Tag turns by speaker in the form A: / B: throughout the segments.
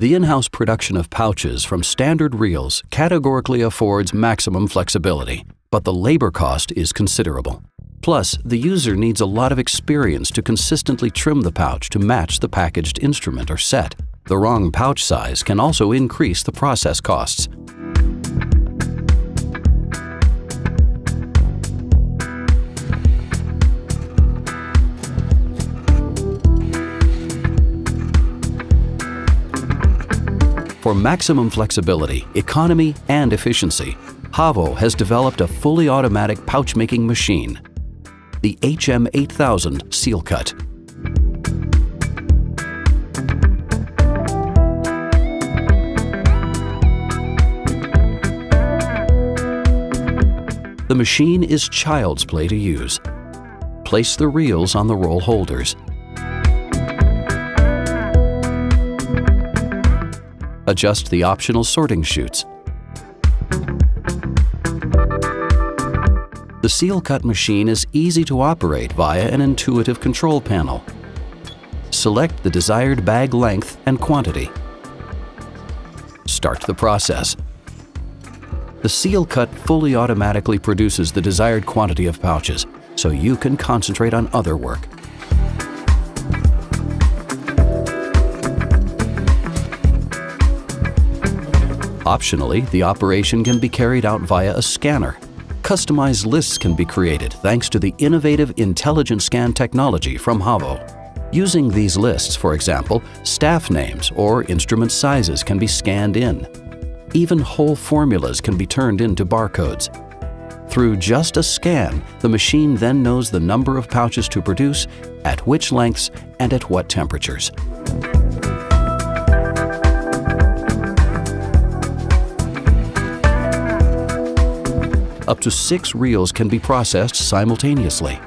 A: The in-house production of pouches from standard reels categorically affords maximum flexibility, but the labor cost is considerable. Plus, the user needs a lot of experience to consistently trim the pouch to match the packaged instrument or set. The wrong pouch size can also increase the process costs. For maximum flexibility, economy, and efficiency, Hawo has developed a fully automatic pouch-making machine, the HM8000 Seal Cut. The machine is child's play to use. Place the reels on the roll holders. Adjust the optional sorting chutes. The seal cut machine is easy to operate via an intuitive control panel. Select the desired bag length and quantity. Start the process. The seal cut fully automatically produces the desired quantity of pouches, so you can concentrate on other work. Optionally, the operation can be carried out via a scanner. Customized lists can be created thanks to the innovative intelligent scan technology from Hawo. Using these lists, for example, staff names or instrument sizes can be scanned in. Even whole formulas can be turned into barcodes. Through just a scan, the machine then knows the number of pouches to produce, at which lengths, and at what temperatures. Up to 6 reels can be processed simultaneously.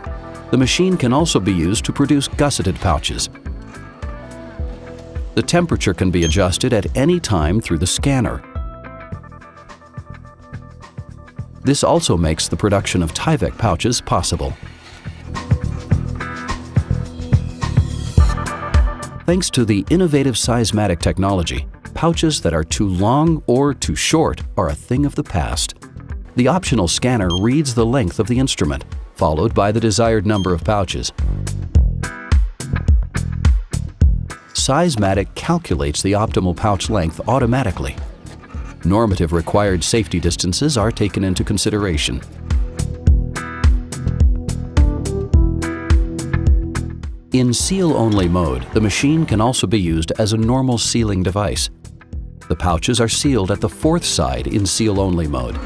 A: The machine can also be used to produce gusseted pouches. The temperature can be adjusted at any time through the scanner. This also makes the production of Tyvek pouches possible. Thanks to the innovative seismatic technology, pouches that are too long or too short are a thing of the past. The optional scanner reads the length of the instrument, followed by the desired number of pouches. Seismatic calculates the optimal pouch length automatically. Normative required safety distances are taken into consideration. In seal-only mode, the machine can also be used as a normal sealing device. The pouches are sealed at the 4th side in seal-only mode.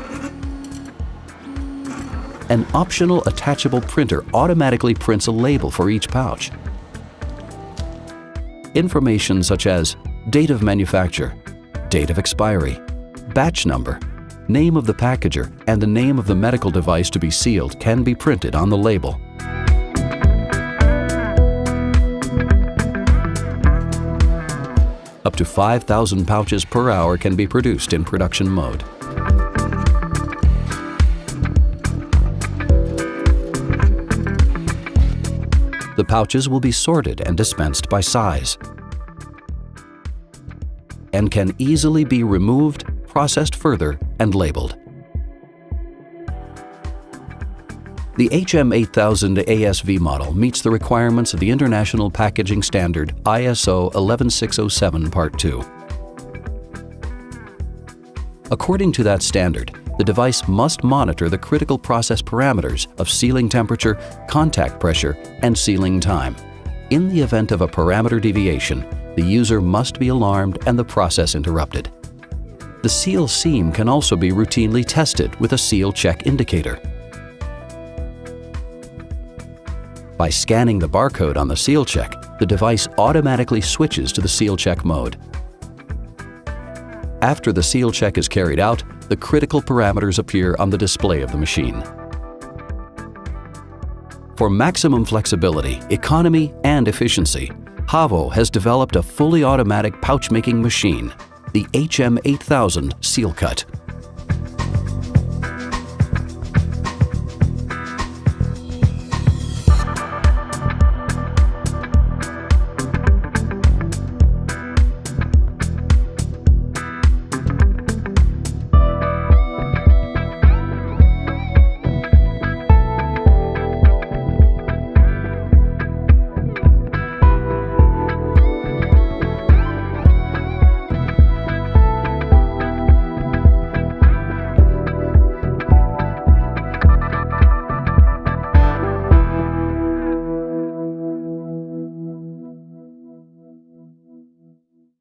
A: An optional attachable printer automatically prints a label for each pouch. Information such as date of manufacture, date of expiry, batch number, name of the packager, and the name of the medical device to be sealed can be printed on the label. Up to 5,000 pouches per hour can be produced in production mode. The pouches will be sorted and dispensed by size and can easily be removed, processed further, and labeled. The HM8000 ASV model meets the requirements of the International Packaging Standard ISO 11607 Part 2. According to that standard, the device must monitor the critical process parameters of sealing temperature, contact pressure, and sealing time. In the event of a parameter deviation, the user must be alarmed and the process interrupted. The seal seam can also be routinely tested with a seal check indicator. By scanning the barcode on the seal check, the device automatically switches to the seal check mode. After the seal check is carried out, the critical parameters appear on the display of the machine. For maximum flexibility, economy, and efficiency, Hawo has developed a fully automatic pouch-making machine, the HM8000 Seal Cut.